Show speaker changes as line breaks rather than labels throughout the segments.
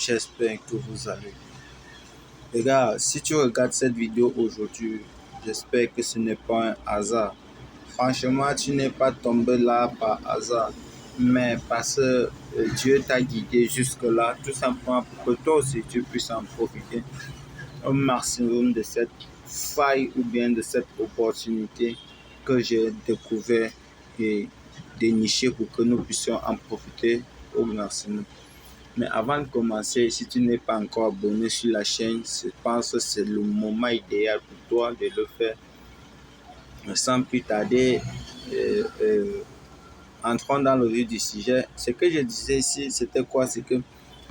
J'espère que vous allez. Les gars, si tu regardes cette vidéo aujourd'hui, j'espère que ce n'est pas un hasard. Franchement, tu n'es pas tombé là par hasard, mais parce que Dieu t'a guidé jusque-là, tout simplement pour que toi aussi tu puisses en profiter un maximum de cette faille ou bien de cette opportunité que j'ai découvert et déniché pour que nous puissions en profiter au maximum. Mais avant de commencer, si tu n'es pas encore abonné sur la chaîne, je pense que c'est le moment idéal pour toi de le faire. Sans plus tarder, entrons dans le vif du sujet. Ce que je disais ici, c'était quoi? C'est que,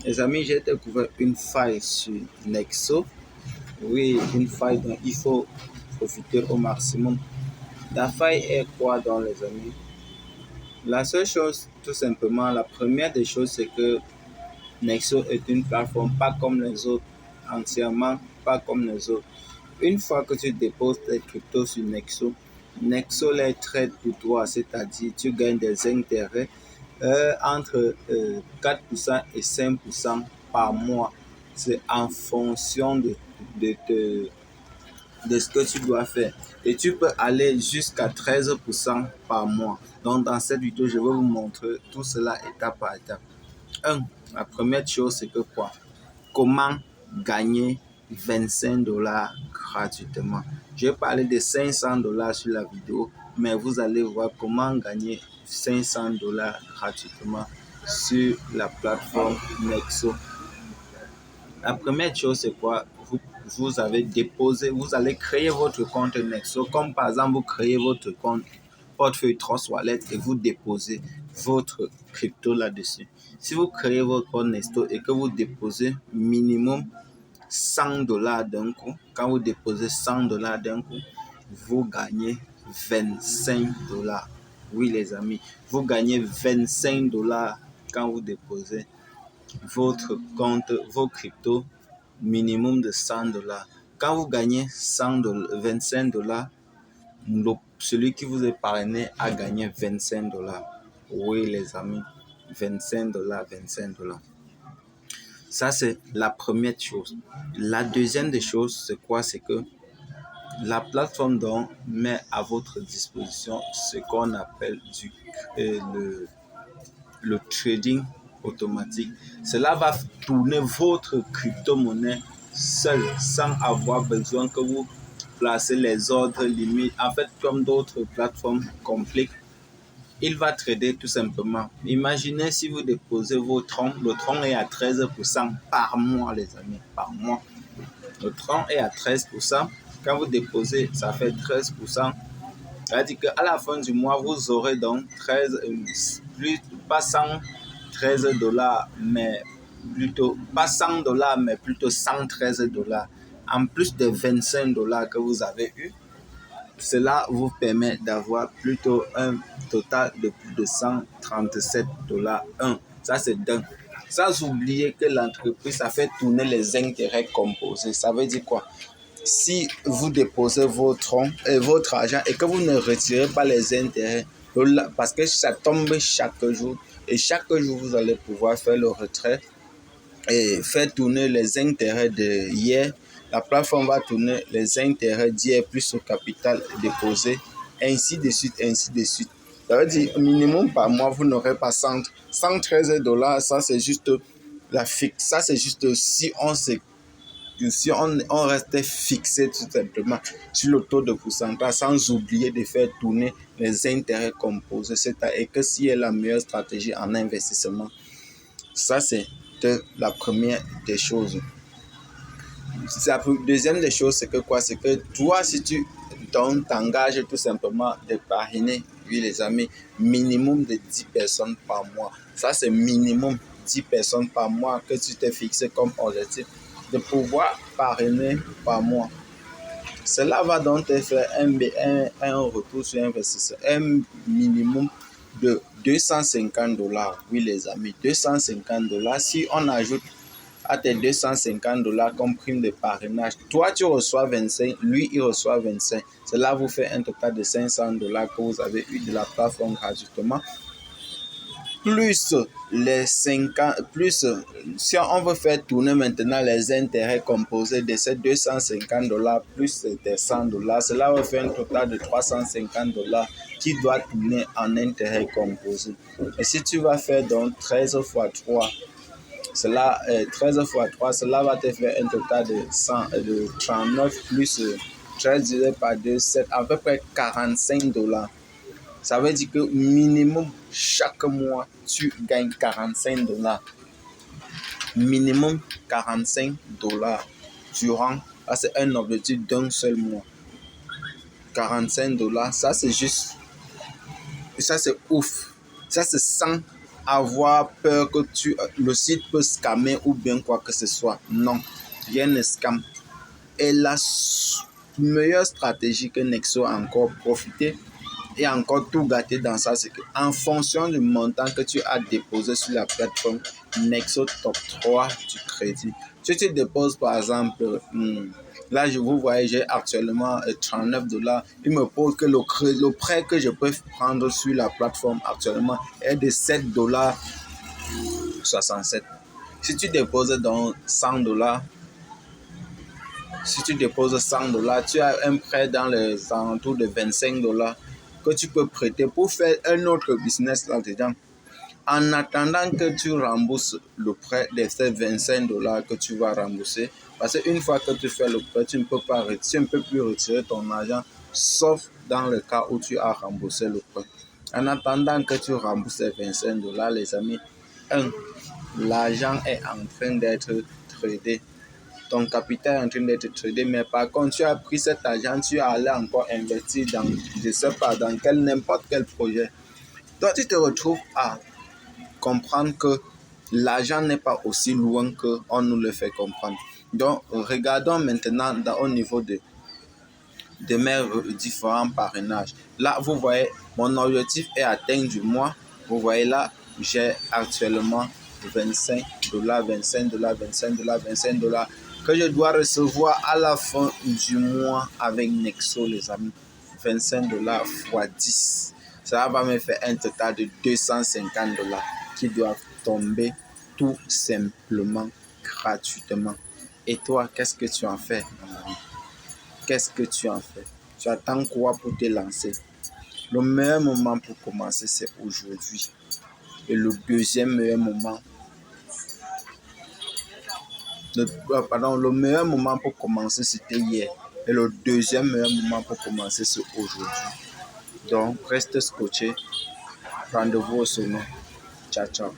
les amis, j'ai découvert une faille sur Nexo. Oui, une faille dont il faut profiter au maximum. La faille est quoi donc, les amis? La seule chose, tout simplement, la première des choses, c'est que Nexo est une plateforme pas comme les autres, entièrement pas comme les autres. Une fois que tu déposes tes cryptos sur Nexo, Nexo les traite pour toi, c'est-à-dire tu gagnes des intérêts entre 4% et 5% par mois. C'est en fonction de ce que tu dois faire. Et tu peux aller jusqu'à 13% par mois. Donc dans cette vidéo, je vais vous montrer tout cela étape par étape. La première chose, c'est que quoi? Comment gagner 25 $ gratuitement? Je vais parler de 500 $ sur la vidéo, mais vous allez voir comment gagner 500 $ gratuitement sur la plateforme Nexo. La première chose, c'est quoi? Vous avez déposé, vous allez créer votre compte Nexo, comme par exemple, vous créez votre compte portefeuille Trust Wallet et vous déposez votre crypto là-dessus. Si vous créez votre compte Nexo et que vous déposez minimum 100 $ d'un coup, quand vous déposez 100 $ d'un coup, vous gagnez 25 $. Oui, les amis, vous gagnez 25 $ quand vous déposez votre compte, vos cryptos, minimum de 100 $. Quand vous gagnez 25 $, celui qui vous est parrainé a gagné 25 $. Oui, les amis, 25 $, 25 $. Ça, c'est la première chose. La deuxième des choses, c'est quoi? C'est que la plateforme donc met à votre disposition ce qu'on appelle le trading automatique. Cela va tourner votre crypto-monnaie seul, sans avoir besoin que vous placez les ordres limites. En fait, comme d'autres plateformes compliquent, il va trader tout simplement. Imaginez si vous déposez vos troncs, le tronc est à 13% par mois, les amis, par mois. Le tronc est à 13%. Quand vous déposez, ça fait 13%. C'est-à-dire qu'à la fin du mois, vous aurez donc 13, pas 113 $, mais plutôt, pas 100 $, mais plutôt 113 $. En plus des 25 $ que vous avez eu, cela vous permet d'avoir plutôt un total de plus de 137 $. Ça, c'est dingue. Sans oublier que l'entreprise a fait tourner les intérêts composés. Ça veut dire quoi? Si vous déposez votre argent et que vous ne retirez pas les intérêts, parce que ça tombe chaque jour, et chaque jour, vous allez pouvoir faire le retrait et faire tourner les intérêts de hier. La plateforme va tourner les intérêts d'hier plus le capital déposé, ainsi de suite, ainsi de suite. Ça veut dire minimum par mois, vous n'aurez pas 113 $. Ça, c'est juste la fixe. Ça, c'est juste si on restait fixé tout simplement sur le taux de pourcentage sans oublier de faire tourner les intérêts composés. C'est-à-dire que s'il y a la meilleure stratégie en investissement, ça, c'est la première des choses. La deuxième des choses, c'est que quoi? C'est que toi, si tu t'engages tout simplement de parrainer, oui les amis, minimum de 10 personnes par mois. Ça, c'est minimum 10 personnes par mois que tu t'es fixé comme objectif de pouvoir parrainer par mois. Cela va donc te faire un retour sur investissement, un minimum de 250 $. Oui les amis, 250 $. Si on ajoute à tes 250 $ comme prime de parrainage, toi tu reçois 25, lui il reçoit 25. Cela vous fait un total de 500 $ que vous avez eu de la plateforme gratuitement. plus les 50, plus si on veut faire tourner maintenant les intérêts composés de ces $250 plus des $100, cela va faire un total de $350 qui doit tourner en intérêts composés. Et si tu vas faire donc 13 fois 3, cela, 13 fois 3, cela va te faire un total de 39 plus 13 divisé par 2, c'est à peu près $45. Ça veut dire que minimum chaque mois, tu gagnes $45. Minimum $45 durant, c'est un objectif d'un seul mois. $45, ça c'est juste, ça c'est ouf. Ça c'est sans avoir peur que le site peut scammer ou bien quoi que ce soit. Non, rien ne scam. Et la meilleure stratégie que Nexo a encore profité et encore tout gâté dans ça, c'est qu'en fonction du montant que tu as déposé sur la plateforme, Nexo t'octroie du crédit. Si tu déposes par exemple, là vous voyez, j'ai actuellement $39. Il me pose que le prêt que je peux prendre sur la plateforme actuellement est de $7,67. Si tu déposes donc $100, si tu déposes $100, tu as un prêt dans les alentours de $25 que tu peux prêter pour faire un autre business là-dedans. En attendant que tu rembourses le prêt de ces $25 que tu vas rembourser, parce qu'une fois que tu fais le prêt, tu ne peux plus retirer ton argent, sauf dans le cas où tu as remboursé le prêt. En attendant que tu rembourses ces $25, les amis, l'argent est en train d'être tradé. Ton capital est en train d'être tradé, mais par contre, tu as pris cet argent, tu es allé encore investir dans, je ne sais pas, dans n'importe quel projet. Donc, tu te retrouves à comprendre que l'argent n'est pas aussi loin qu'on nous le fait comprendre. Donc, regardons maintenant au niveau de mes différents parrainages. Là, vous voyez, mon objectif est atteint du mois. Vous voyez là, j'ai actuellement $25, $25, $25, $25 que je dois recevoir à la fin du mois avec Nexo, les amis. $25 fois 10. Ça va me faire un total de $250 qui doivent tomber tout simplement gratuitement. Et toi, qu'est-ce que tu en fais, mon ami? Qu'est-ce que tu en fais? Tu attends quoi pour te lancer? Le meilleur moment pour commencer, c'est aujourd'hui. Et le deuxième meilleur moment, le meilleur moment pour commencer, c'était hier. Et le deuxième meilleur moment pour commencer, c'est aujourd'hui. Donc, reste scotché. Rendez-vous au sommet. Ciao, ciao.